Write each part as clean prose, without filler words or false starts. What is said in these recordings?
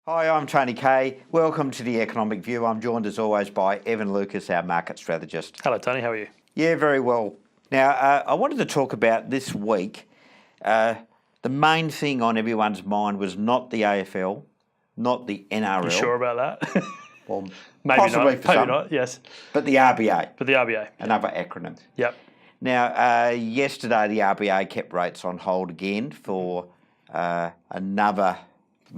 Hi, I'm Tony Kay. Welcome to the Economic View. I'm joined as always by Evan Lucas, our market strategist. Hello, Tony. How are you? Yeah, very well. Now, I wanted to talk about this week. The main thing on everyone's mind was not the AFL, not the NRL. You sure about that? Well, maybe possibly not. for Maybe some, not. Yes. but the RBA. But the RBA. Another acronym. Yep. Now, yesterday the RBA kept rates on hold again for another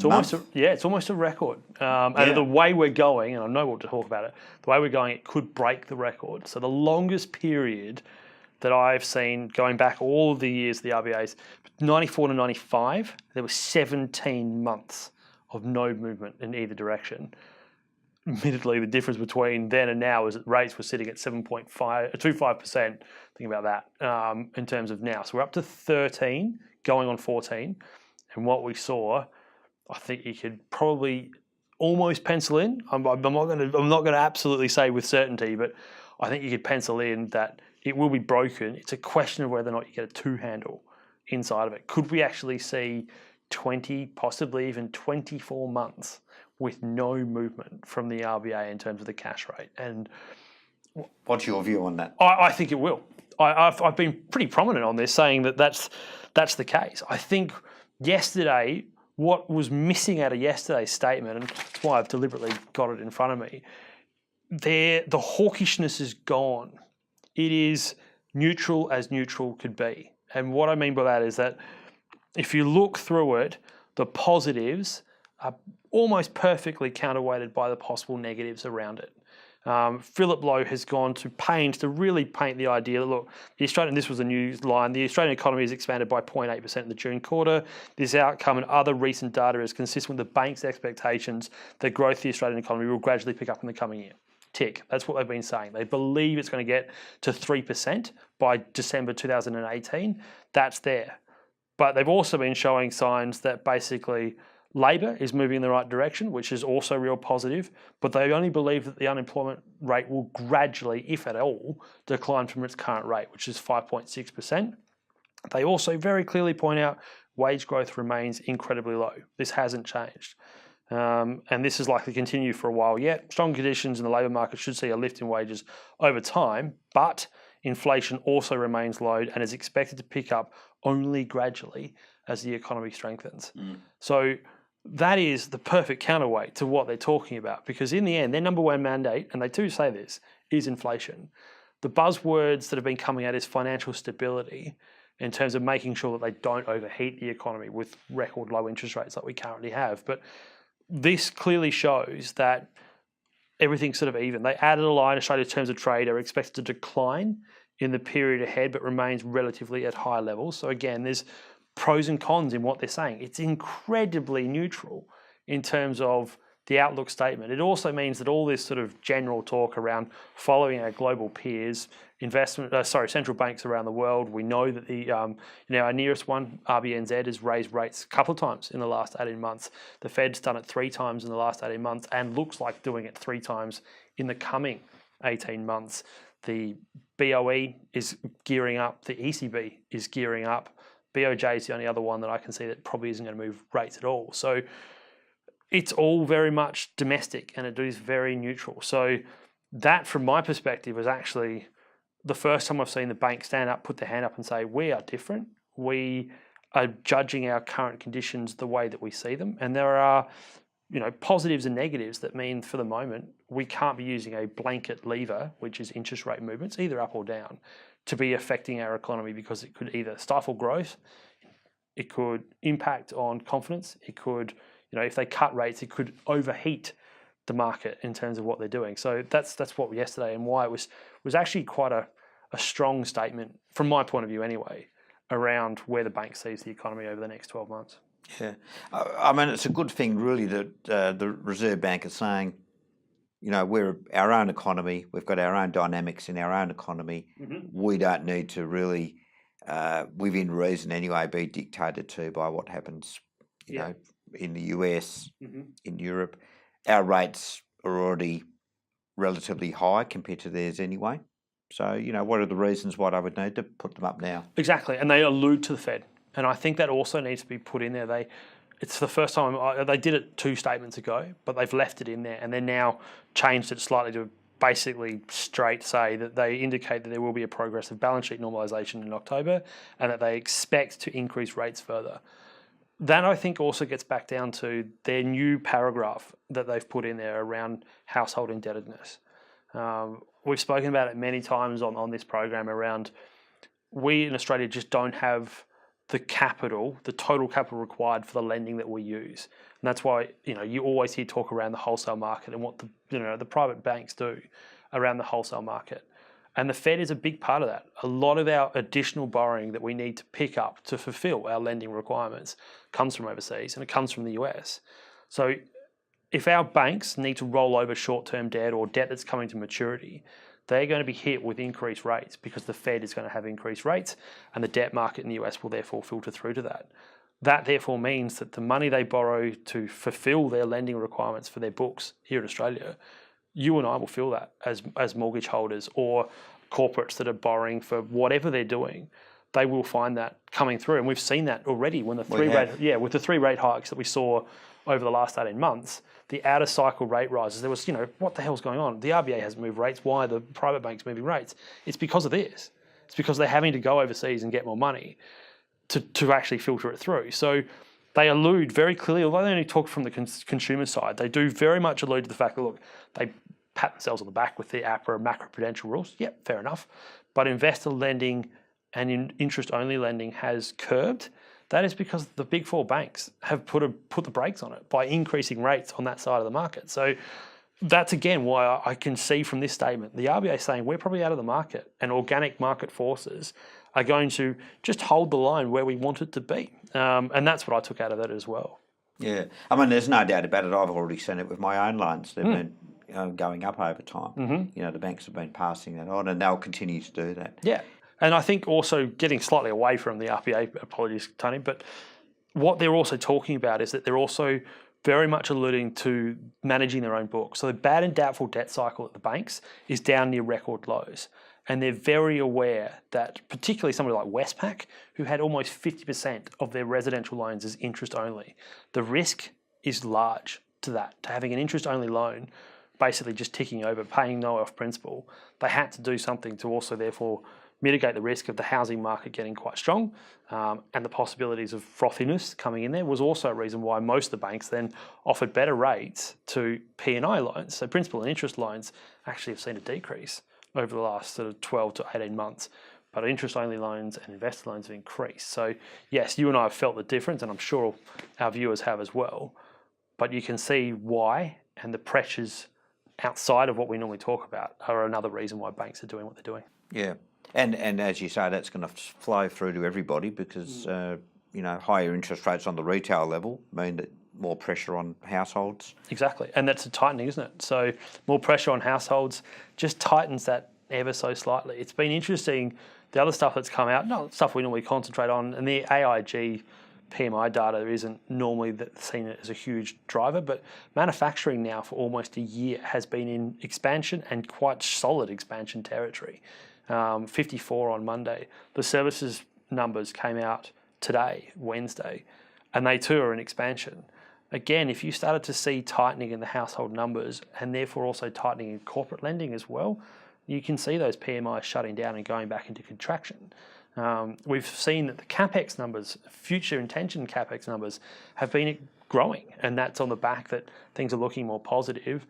month. It's almost a record. And the way we're going, and I know what to talk about it, the way we're going, it could break the record. So the longest period that I've seen going back all of the years of the RBA's, 94 to 95, there were 17 months of no movement in either direction. Admittedly, the difference between then and now is that rates were sitting at 7.25%. Think about that in terms of now. So we're up to 13, going on 14. And what we saw, I think you could probably almost pencil in. I'm not going to absolutely say with certainty, but I think you could pencil in that it will be broken. It's a question of whether or not you get a two handle inside of it. Could we actually see 20, possibly even 24 months with no movement from the RBA in terms of the cash rate? And what's your view on that? I think it will. I've been pretty prominent on this, saying that that's the case. I think yesterday, what was missing out of yesterday's statement, and that's why I've deliberately got it in front of me, the hawkishness is gone. It is neutral as neutral could be. And what I mean by that is that if you look through it, the positives are almost perfectly counterweighted by the possible negatives around it. Philip Lowe has gone to pains to really paint the idea that, look, this was a news line, the Australian economy has expanded by 0.8% in the June quarter. This outcome and other recent data is consistent with the bank's expectations that growth of the Australian economy will gradually pick up in the coming year. Tick. That's what they've been saying. They believe it's going to get to 3% by December 2018. That's there. But they've also been showing signs that basically Labor is moving in the right direction, which is also real positive, but they only believe that the unemployment rate will gradually, if at all, decline from its current rate, which is 5.6%. They also very clearly point out wage growth remains incredibly low. This hasn't changed. And this is likely to continue for a while yet. Strong conditions in the labour market should see a lift in wages over time, but inflation also remains low and is expected to pick up only gradually as the economy strengthens. So that is the perfect counterweight to what they're talking about, because in the end, their number one mandate, and they do say this, is inflation. The buzzwords that have been coming out is financial stability in terms of making sure that they don't overheat the economy with record low interest rates like we currently have. But this clearly shows that everything's sort of even. They added a line, Australia's terms of trade are expected to decline in the period ahead, but remains relatively at high levels. So again, there's pros and cons in what they're saying. It's incredibly neutral in terms of the outlook statement. It also means that all this sort of general talk around following our global peers, central banks around the world. We know that our nearest one, RBNZ, has raised rates a couple of times in the last 18 months. The Fed's done it 3 times in the last 18 months and looks like doing it 3 times in the coming 18 months. The BOE is gearing up. The ECB is gearing up. BOJ is the only other one that I can see that probably isn't going to move rates at all. So it's all very much domestic and it is very neutral. So that, from my perspective, was actually the first time I've seen the bank stand up, put their hand up and say, we are different. We are judging our current conditions the way that we see them. And there are positives and negatives that mean for the moment we can't be using a blanket lever, which is interest rate movements, either up or down, to be affecting our economy, because it could either stifle growth, it could impact on confidence, it could, if they cut rates, it could overheat the market in terms of what they're doing. So that's what yesterday, and why it was actually quite a strong statement, from my point of view anyway, around where the bank sees the economy over the next 12 months. Yeah, I mean, it's a good thing really that the Reserve Bank is saying, we're our own economy, we've got our own dynamics in our own economy. We don't need to really, within reason anyway, be dictated to by what happens, in the US, in Europe. Our rates are already relatively high compared to theirs anyway. So, what are the reasons why I would need to put them up now? Exactly, and they allude to the Fed. And I think that also needs to be put in there. it's the first time they did it 2 statements ago, but they've left it in there, and they're now changed it slightly to basically straight say that they indicate that there will be a progressive balance sheet normalisation in October, and that they expect to increase rates further. That, I think, also gets back down to their new paragraph that they've put in there around household indebtedness. We've spoken about it many times on this program around we in Australia just don't have the capital, the total capital required for the lending that we use. And that's why, you always hear talk around the wholesale market and what the private banks do around the wholesale market. And the Fed is a big part of that. A lot of our additional borrowing that we need to pick up to fulfill our lending requirements comes from overseas, and it comes from the US. So if our banks need to roll over short-term debt or debt that's coming to maturity, they're going to be hit with increased rates because the Fed is going to have increased rates, and the debt market in the US will therefore filter through to that. That therefore means that the money they borrow to fulfill their lending requirements for their books here in Australia, you and I will feel that as mortgage holders or corporates that are borrowing for whatever they're doing. They will find that coming through, and we've seen that already when with the 3 rate hikes that we saw over the last 18 months. The out of cycle rate rises. There was, what the hell's going on? The RBA hasn't moved rates. Why are the private banks moving rates? It's because of this. It's because they're having to go overseas and get more money to actually filter it through. So they allude very clearly, although they only talk from the consumer side, they do very much allude to the fact that, look, they pat themselves on the back with the APRA macroprudential rules. Yep, fair enough. But investor lending and interest-only lending has curbed. That is because the big 4 banks have put the brakes on it by increasing rates on that side of the market. So that's, again, why I can see from this statement, the RBA saying we're probably out of the market, and organic market forces are going to just hold the line where we want it to be. And that's what I took out of that as well. Yeah. I mean, there's no doubt about it. I've already seen it with my own loans. They've been going up over time. The banks have been passing that on, and they'll continue to do that. Yeah. And I think also getting slightly away from the RBA, apologies, Tony, but what they're also talking about is that they're also very much alluding to managing their own book. So the bad and doubtful debt cycle at the banks is down near record lows. And they're very aware that particularly somebody like Westpac, who had almost 50% of their residential loans as interest only, the risk is large to that, to having an interest only loan basically just ticking over, paying no off principal. They had to do something to also therefore mitigate the risk of the housing market getting quite strong, and the possibilities of frothiness coming in there was also a reason why most of the banks then offered better rates to P&I loans. So principal and interest loans actually have seen a decrease over the last sort of 12 to 18 months, but interest-only loans and investor loans have increased. So yes, you and I have felt the difference, and I'm sure our viewers have as well, but you can see why, and the pressures outside of what we normally talk about are another reason why banks are doing what they're doing. Yeah. And as you say, that's going to flow through to everybody because, higher interest rates on the retail level mean that more pressure on households. Exactly. And that's a tightening, isn't it? So more pressure on households just tightens that ever so slightly. It's been interesting, the other stuff that's come out, not stuff we normally concentrate on, and the AIG PMI data isn't normally seen as a huge driver, but manufacturing now for almost a year has been in expansion and quite solid expansion territory. 54 on Monday. The services numbers came out today, Wednesday, and they too are in expansion. Again, if you started to see tightening in the household numbers and therefore also tightening in corporate lending as well, you can see those PMIs shutting down and going back into contraction. We've seen that the CapEx numbers, future intention CapEx numbers, have been growing, and that's on the back that things are looking more positive.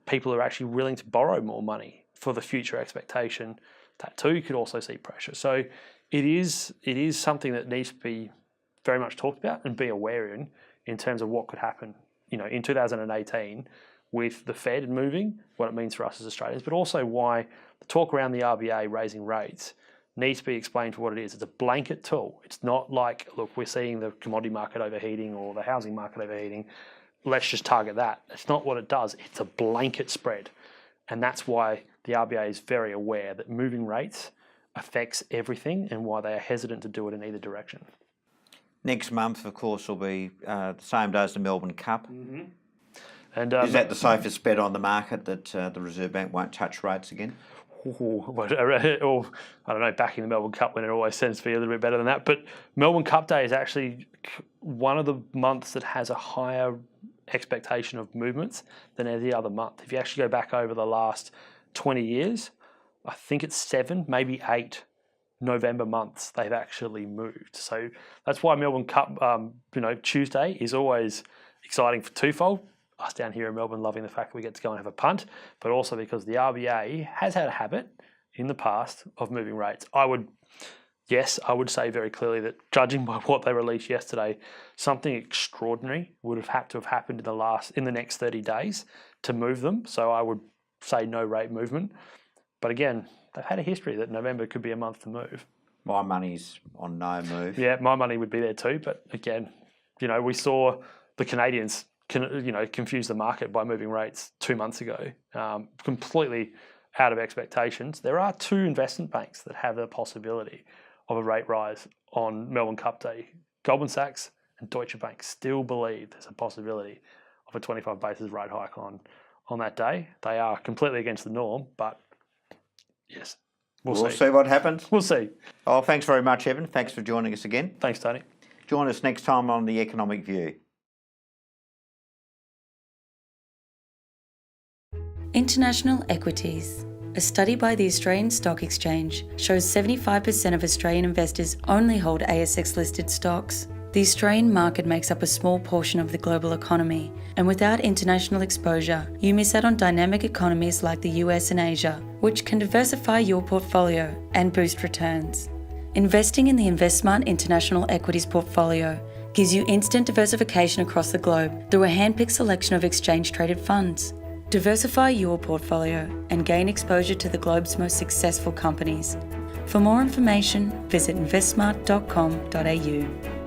People are actually willing to borrow more money for the future expectation. That too could also see pressure. So it is something that needs to be very much talked about and be aware in terms of what could happen, in 2018 with the Fed moving, what it means for us as Australians, but also why the talk around the RBA raising rates needs to be explained for what it is. It's a blanket tool. It's not like, look, we're seeing the commodity market overheating or the housing market overheating. Let's just target that. It's not what it does. It's a blanket spread. And that's why the RBA is very aware that moving rates affects everything and why they are hesitant to do it in either direction. Next month, of course, will be the same day as the Melbourne Cup. Mm-hmm. And is that the safest bet on the market that the Reserve Bank won't touch rates again? Or, I don't know, backing the Melbourne Cup when it always tends to be a little bit better than that. But Melbourne Cup Day is actually one of the months that has a higher expectation of movements than any other month. If you actually go back over the last 20 years, I think it's 7, maybe 8 November months they've actually moved. So that's why Melbourne Cup, Tuesday is always exciting for twofold. Us down here in Melbourne loving the fact that we get to go and have a punt, but also because the RBA has had a habit in the past of moving rates. I would say very clearly that judging by what they released yesterday, something extraordinary would have had to have happened in the next 30 days to move them. So I would say no rate movement. But again, they've had a history that November could be a month to move. My money's on no move. Yeah, my money would be there too. But again, we saw the Canadians confuse the market by moving rates 2 months ago, completely out of expectations. There are 2 investment banks that have the possibility of a rate rise on Melbourne Cup Day. Goldman Sachs and Deutsche Bank still believe there's a possibility of a 25 basis rate hike on that day. They are completely against the norm, but yes, we'll see what happens. We'll see. Oh, thanks very much, Evan. Thanks for joining us again. Thanks, Tony. Join us next time on The Economic View. International equities. A study by the Australian Stock Exchange shows 75% of Australian investors only hold ASX-listed stocks. The Australian market makes up a small portion of the global economy, and without international exposure, you miss out on dynamic economies like the US and Asia, which can diversify your portfolio and boost returns. Investing in the InvestSMART International Equities portfolio gives you instant diversification across the globe through a hand-picked selection of exchange-traded funds. Diversify your portfolio and gain exposure to the globe's most successful companies. For more information, visit investsmart.com.au.